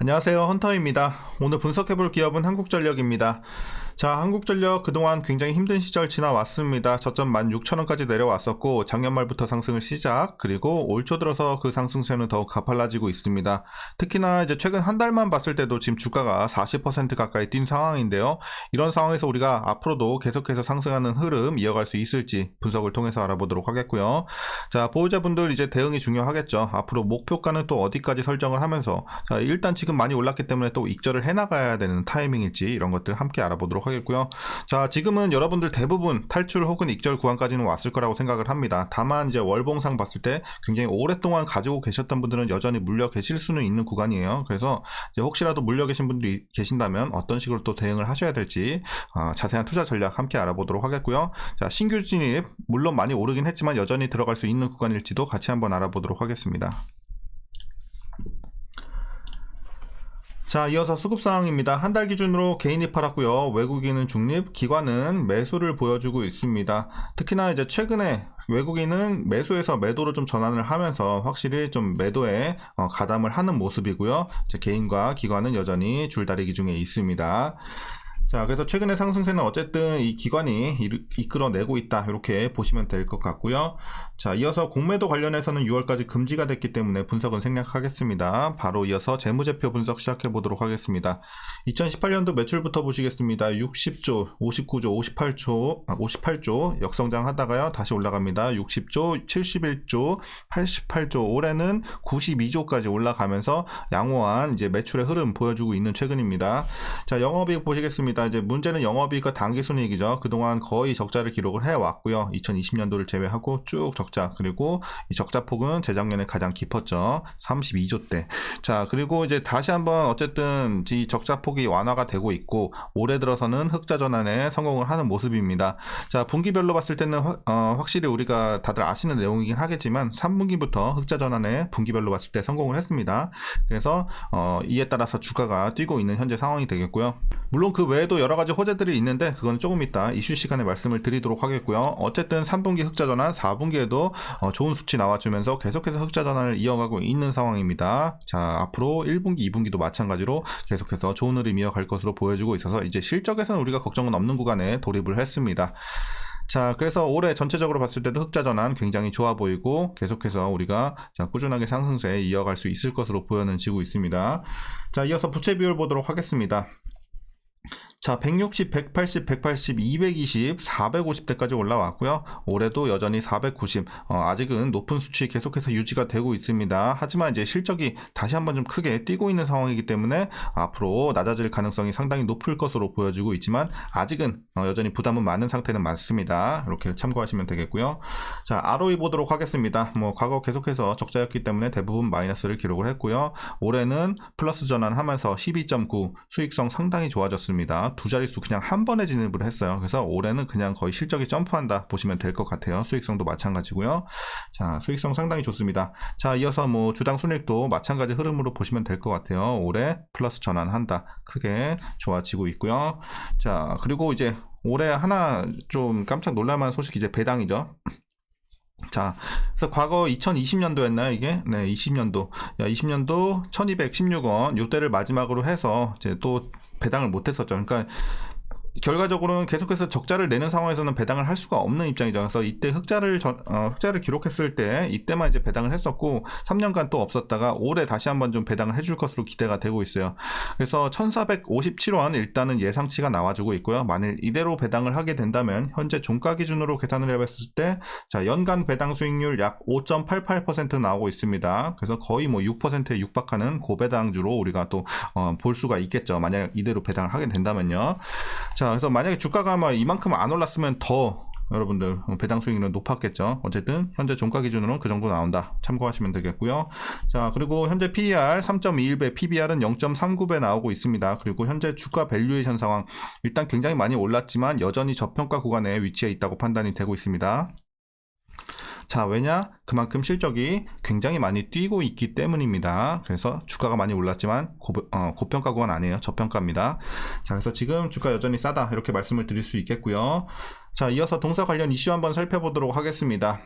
안녕하세요, 헌터입니다. 오늘 분석해볼 기업은 한국전력입니다. 자, 한국전력 그동안 굉장히 힘든 시절 지나왔습니다. 저점 16,000원까지 내려왔었고 작년 말부터 상승을 시작, 그리고 올 초 들어서 그 상승세는 더욱 가팔라지고 있습니다. 특히나 이제 최근 한 달만 봤을 때도 지금 주가가 40% 가까이 뛴 상황인데요. 이런 상황에서 우리가 앞으로도 계속해서 상승하는 흐름 이어갈 수 있을지 분석을 통해서 알아보도록 하겠고요. 자, 보유자분들 이제 대응이 중요하겠죠. 앞으로 목표가는 또 어디까지 설정을 하면서, 자, 일단 지금 많이 올랐기 때문에 또 익절을 해나가야 되는 타이밍일지 이런 것들 함께 알아보도록 하겠고요. 자, 지금은 여러분들 대부분 탈출 혹은 익절 구간까지는 왔을 거라고 생각을 합니다. 다만 이제 월봉상 봤을 때 굉장히 오랫동안 가지고 계셨던 분들은 여전히 물려 계실 수는 있는 구간이에요. 그래서 이제 혹시라도 물려 계신 분들이 계신다면 어떤 식으로 또 대응을 하셔야 될지 자세한 투자 전략 함께 알아보도록 하겠고요. 자, 신규 진입 물론 많이 오르긴 했지만 여전히 들어갈 수 있는 구간일지도 같이 한번 알아보도록 하겠습니다. 자, 이어서 수급 상황입니다. 한 달 기준으로 개인이 팔았고요. 외국인은 중립, 기관은 매수를 보여주고 있습니다. 특히나 이제 최근에 외국인은 매수에서 매도로 좀 전환을 하면서 확실히 좀 매도에 가담을 하는 모습이고요. 이제 개인과 기관은 여전히 줄다리기 중에 있습니다. 자, 그래서 최근의 상승세는 어쨌든 이 기관이 이끌어내고 있다, 이렇게 보시면 될 것 같고요. 자, 이어서 공매도 관련해서는 6월까지 금지가 됐기 때문에 분석은 생략하겠습니다. 바로 이어서 재무제표 분석 시작해 보도록 하겠습니다. 2018년도 매출부터 보시겠습니다. 60조, 59조, 58조 역성장 하다가요 다시 올라갑니다. 60조, 71조, 88조, 올해는 92조까지 올라가면서 양호한 이제 매출의 흐름 보여주고 있는 최근입니다. 자, 영업이익 보시겠습니다. 이제 문제는 영업이익과 당기순이익이죠. 그동안 거의 적자를 기록을 해왔고요. 2020년도를 제외하고 쭉 적자, 그리고 이 적자폭은 재작년에 가장 깊었죠. 32조대. 자, 그리고 이제 다시 한번 어쨌든 이 적자폭이 완화가 되고 있고 올해 들어서는 흑자 전환에 성공을 하는 모습입니다. 자, 분기별로 봤을 때는 확실히 우리가 다들 아시는 내용이긴 하겠지만 3분기부터 흑자 전환에 분기별로 봤을 때 성공을 했습니다. 그래서 이에 따라서 주가가 뛰고 있는 현재 상황이 되겠고요. 물론 그 외에도 여러가지 호재들이 있는데 그건 조금 이따 이슈 시간에 말씀을 드리도록 하겠고요. 어쨌든 3분기 흑자전환, 4분기에도 좋은 수치 나와주면서 계속해서 흑자전환을 이어가고 있는 상황입니다. 자, 앞으로 1분기, 2분기도 마찬가지로 계속해서 좋은 흐름 이어갈 것으로 보여주고 있어서 이제 실적에서는 우리가 걱정은 없는 구간에 돌입을 했습니다. 자, 그래서 올해 전체적으로 봤을 때도 흑자전환 굉장히 좋아 보이고 계속해서 우리가 꾸준하게 상승세 이어갈 수 있을 것으로 보여지고 있습니다. 자, 이어서 부채 비율 보도록 하겠습니다. 자, 160, 180, 180, 220, 450대까지 올라왔고요. 올해도 여전히 490, 아직은 높은 수치 계속해서 유지가 되고 있습니다. 하지만 이제 실적이 다시 한번 좀 크게 뛰고 있는 상황이기 때문에 앞으로 낮아질 가능성이 상당히 높을 것으로 보여지고 있지만 아직은 여전히 부담은 많은 상태는 맞습니다. 이렇게 참고하시면 되겠고요. 자, ROE 보도록 하겠습니다. 과거 계속해서 적자였기 때문에 대부분 마이너스를 기록을 했고요. 올해는 플러스 전환하면서 12.9, 수익성 상당히 좋아졌습니다. 두 자릿수 그냥 한 번에 진입을 했어요. 그래서 올해는 그냥 거의 실적이 점프한다 보시면 될 것 같아요. 수익성도 마찬가지고요. 자, 수익성 상당히 좋습니다. 자, 이어서 주당 순이익도 마찬가지 흐름으로 보시면 될 것 같아요. 올해 플러스 전환한다, 크게 좋아지고 있고요. 자, 그리고 이제 올해 하나 좀 깜짝 놀랄만한 소식이 이제 배당이죠. 자, 그래서 과거 2020년도였나요, 이게? 네, 20년도. 20년도 1216원, 요때를 마지막으로 해서 이제 또 배당을 못했었죠. 그러니까 결과적으로는 계속해서 적자를 내는 상황에서는 배당을 할 수가 없는 입장이죠. 그래서 이때 흑자를 기록했을 때 이때만 이제 배당을 했었고 3년간 또 없었다가 올해 다시 한번 좀 배당을 해줄 것으로 기대가 되고 있어요. 그래서 1457원 일단은 예상치가 나와주고 있고요. 만일 이대로 배당을 하게 된다면 현재 종가 기준으로 계산을 해봤을 때 자, 연간 배당 수익률 약 5.88% 나오고 있습니다. 그래서 거의 6%에 육박하는 고배당주로 우리가 또 볼 수가 있겠죠. 만약 이대로 배당을 하게 된다면요. 자, 그래서 만약에 주가가 이만큼 안 올랐으면 더 여러분들 배당 수익률은 높았겠죠. 어쨌든 현재 종가 기준으로는 그 정도 나온다, 참고하시면 되겠고요. 자, 그리고 현재 PER 3.21배, PBR은 0.39배 나오고 있습니다. 그리고 현재 주가 밸류에이션 상황 일단 굉장히 많이 올랐지만 여전히 저평가 구간에 위치해 있다고 판단이 되고 있습니다. 자, 왜냐? 그만큼 실적이 굉장히 많이 뛰고 있기 때문입니다. 그래서 주가가 많이 올랐지만 고평가 구간 아니에요. 저평가입니다. 자, 그래서 지금 주가 여전히 싸다, 이렇게 말씀을 드릴 수 있겠고요. 자, 이어서 동사 관련 이슈 한번 살펴보도록 하겠습니다.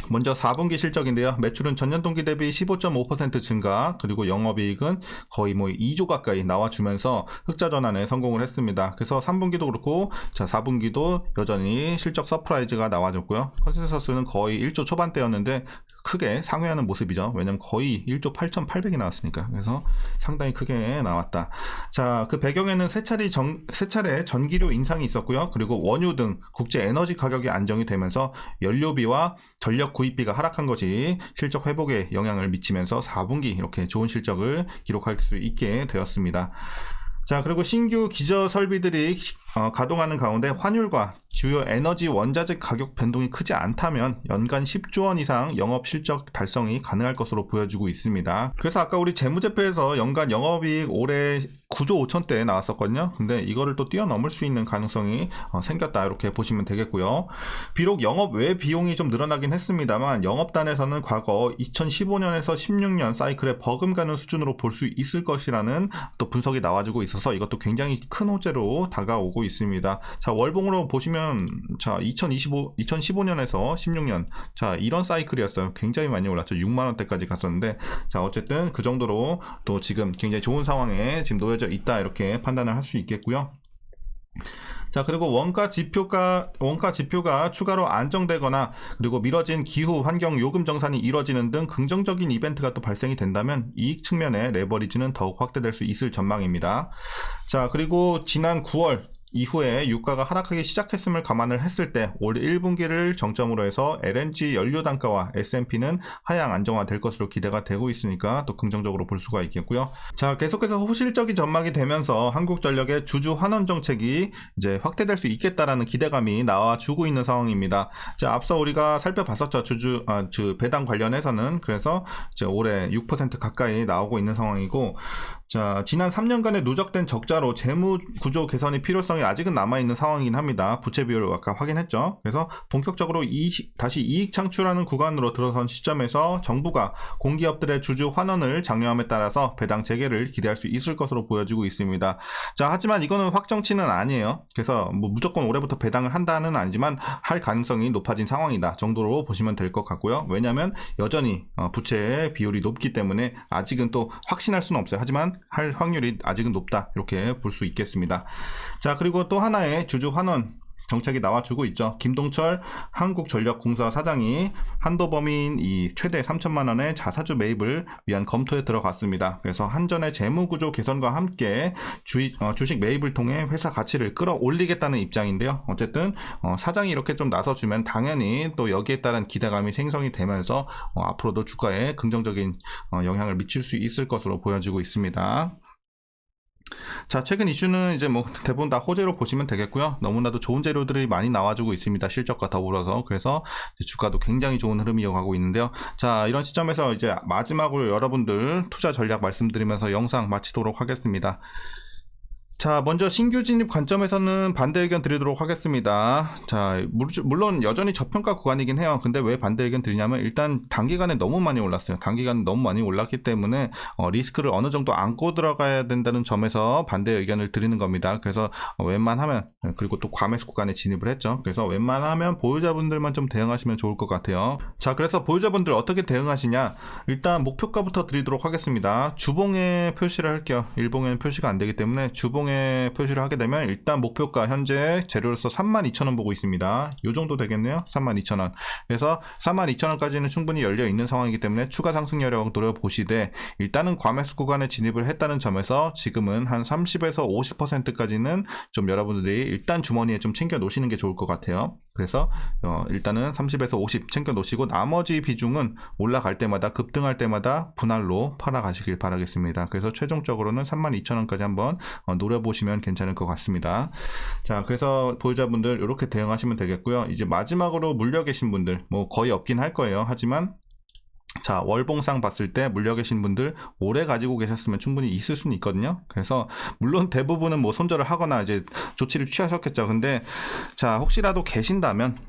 먼저 4분기 실적인데요. 매출은 전년 동기 대비 15.5% 증가, 그리고 영업이익은 거의 뭐 2조 가까이 나와주면서 흑자 전환에 성공을 했습니다. 그래서 3분기도 그렇고, 자, 4분기도 여전히 실적 서프라이즈가 나와줬고요. 컨센서스는 거의 1조 초반대였는데 크게 상회하는 모습이죠. 왜냐면 거의 1조 8,800이 나왔으니까. 그래서 상당히 크게 나왔다. 자, 그 배경에는 세 차례 전기료 인상이 있었고요. 그리고 원유 등 국제 에너지 가격이 안정이 되면서 연료비와 전력 구입비가 하락한 것이 실적 회복에 영향을 미치면서 4분기 이렇게 좋은 실적을 기록할 수 있게 되었습니다. 자, 그리고 신규 기저 설비들이 가동하는 가운데 환율과 주요 에너지 원자재 가격 변동이 크지 않다면 연간 10조 원 이상 영업 실적 달성이 가능할 것으로 보여지고 있습니다. 그래서 아까 우리 재무제표에서 연간 영업이익 올해 9조 5천대에 나왔었거든요. 근데 이거를 또 뛰어넘을 수 있는 가능성이 생겼다, 이렇게 보시면 되겠고요. 비록 영업 외 비용이 좀 늘어나긴 했습니다만 영업단에서는 과거 2015년에서 16년 사이클에 버금가는 수준으로 볼 수 있을 것이라는 또 분석이 나와주고 있어서 이것도 굉장히 큰 호재로 다가오고 있습니다. 자, 월봉으로 보시면 자, 2015년에서 16년, 자, 이런 사이클이었어요. 굉장히 많이 올랐죠. 6만원대까지 갔었는데, 자, 어쨌든 그 정도로 또 지금 굉장히 좋은 상황에 지금 놓여져 있다, 이렇게 판단을 할 수 있겠고요. 자, 그리고 원가 지표가 추가로 안정되거나 그리고 미뤄진 기후 환경 요금 정산이 이뤄지는 등 긍정적인 이벤트가 또 발생이 된다면 이익 측면의 레버리지는 더욱 확대될 수 있을 전망입니다. 자, 그리고 지난 9월 이후에 유가가 하락하기 시작했음을 감안을 했을 때 올 1분기를 정점으로 해서 LNG 연료 단가와 S&P는 하향 안정화될 것으로 기대가 되고 있으니까 또 긍정적으로 볼 수가 있겠고요. 자, 계속해서 호실적인 전망이 되면서 한국전력의 주주 환원 정책이 이제 확대될 수 있겠다라는 기대감이 나와주고 있는 상황입니다. 자, 앞서 우리가 살펴봤었죠. 배당 관련해서는. 그래서 이제 올해 6% 가까이 나오고 있는 상황이고, 자, 지난 3년간의 누적된 적자로 재무 구조 개선의 필요성이 아직은 남아있는 상황이긴 합니다. 부채 비율을 아까 확인했죠. 그래서 본격적으로 다시 이익 창출하는 구간으로 들어선 시점에서 정부가 공기업들의 주주 환원을 장려함에 따라서 배당 재개를 기대할 수 있을 것으로 보여지고 있습니다. 자, 하지만 이거는 확정치는 아니에요. 그래서 뭐 무조건 올해부터 배당을 한다는 아니지만 할 가능성이 높아진 상황이다 정도로 보시면 될 것 같고요. 왜냐하면 여전히 부채 비율이 높기 때문에 아직은 또 확신할 수는 없어요. 하지만 할 확률이 아직은 높다, 이렇게 볼 수 있겠습니다. 자, 그리고 또 하나의 주주 환원 정책이 나와주고 있죠. 김동철 한국전력공사 사장이 한도 범위인 이 최대 3천만 원의 자사주 매입을 위한 검토에 들어갔습니다. 그래서 한전의 재무구조 개선과 함께 주식 매입을 통해 회사 가치를 끌어올리겠다는 입장인데요. 어쨌든 사장이 이렇게 좀 나서주면 당연히 또 여기에 따른 기대감이 생성이 되면서 앞으로도 주가에 긍정적인 영향을 미칠 수 있을 것으로 보여지고 있습니다. 자, 최근 이슈는 이제 뭐 대부분 다 호재로 보시면 되겠고요. 너무나도 좋은 재료들이 많이 나와주고 있습니다. 실적과 더불어서. 그래서 주가도 굉장히 좋은 흐름이 이어가고 있는데요. 자, 이런 시점에서 이제 마지막으로 여러분들 투자 전략 말씀드리면서 영상 마치도록 하겠습니다. 자, 먼저 신규 진입 관점에서는 반대 의견 드리도록 하겠습니다. 자, 물론 여전히 저평가 구간이긴 해요. 근데 왜 반대 의견 드리냐면 일단 단기간에 너무 많이 올랐어요. 단기간에 너무 많이 올랐기 때문에 리스크를 어느 정도 안고 들어가야 된다는 점에서 반대 의견을 드리는 겁니다. 그래서 웬만하면, 그리고 또 과매수 구간에 진입을 했죠. 그래서 웬만하면 보유자분들만 좀 대응하시면 좋을 것 같아요. 자, 그래서 보유자분들 어떻게 대응하시냐, 일단 목표가부터 드리도록 하겠습니다. 주봉에 표시를 할게요. 일봉에는 표시가 안 되기 때문에 주봉에 표시를 하게 되면 일단 목표가 현재 재료로서 32,000원 보고 있습니다. 요 정도 되겠네요. 32,000원. 그래서 32,000원까지는 충분히 열려 있는 상황이기 때문에 추가 상승 여력을 노려보시되, 일단은 과매수 구간에 진입을 했다는 점에서 지금은 한 30에서 50%까지는 좀 여러분들이 일단 주머니에 좀 챙겨 놓으시는 게 좋을 것 같아요. 그래서 일단은 30에서 50 챙겨 놓으시고 나머지 비중은 올라갈 때마다, 급등할 때마다 분할로 팔아가시길 바라겠습니다. 그래서 최종적으로는 32,000원까지 한번 노려보시면 괜찮을 것 같습니다. 자, 그래서 보유자분들 이렇게 대응하시면 되겠고요. 이제 마지막으로 물려 계신 분들, 뭐 거의 없긴 할 거예요. 하지만 자, 월봉상 봤을 때 물려 계신 분들 오래 가지고 계셨으면 충분히 있을 수는 있거든요. 그래서 물론 대부분은 뭐 손절을 하거나 이제 조치를 취하셨겠죠. 근데 자, 혹시라도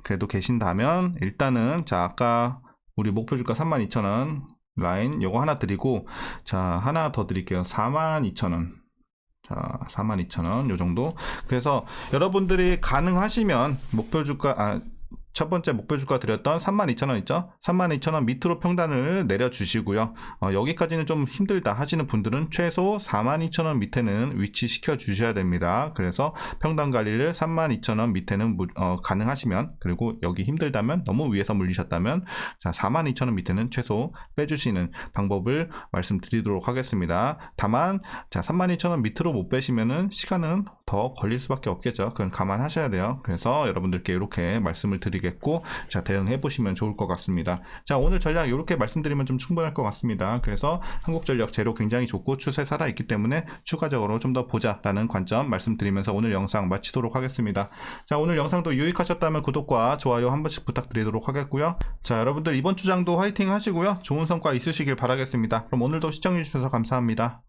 그래도 계신다면 일단은, 자, 아까 우리 목표 주가 32,000원 라인 요거 하나 드리고, 자, 하나 더 드릴게요. 42,000원. 자, 42,000원 요 정도. 그래서 여러분들이 가능하시면 목표 주가 첫 번째 목표 주가 드렸던 32,000원 있죠? 32,000원 밑으로 평단을 내려주시고요. 여기까지는 좀 힘들다 하시는 분들은 최소 42,000원 밑에는 위치시켜 주셔야 됩니다. 그래서 평단 관리를 32,000원 밑에는 가능하시면, 그리고 여기 힘들다면, 너무 위에서 물리셨다면, 자, 42,000원 밑에는 최소 빼주시는 방법을 말씀드리도록 하겠습니다. 다만, 자, 32,000원 밑으로 못 빼시면은 시간은 더 걸릴 수밖에 없겠죠. 그건 감안하셔야 돼요. 그래서 여러분들께 이렇게 말씀을 드리겠고, 자, 대응해 보시면 좋을 것 같습니다. 자, 오늘 전략 이렇게 말씀드리면 좀 충분할 것 같습니다. 그래서 한국전력 재료 굉장히 좋고 추세 살아있기 때문에 추가적으로 좀 더 보자라는 관점 말씀드리면서 오늘 영상 마치도록 하겠습니다. 자, 오늘 영상도 유익하셨다면 구독과 좋아요 한 번씩 부탁드리도록 하겠고요. 자, 여러분들 이번 주장도 화이팅 하시고요. 좋은 성과 있으시길 바라겠습니다. 그럼 오늘도 시청해 주셔서 감사합니다.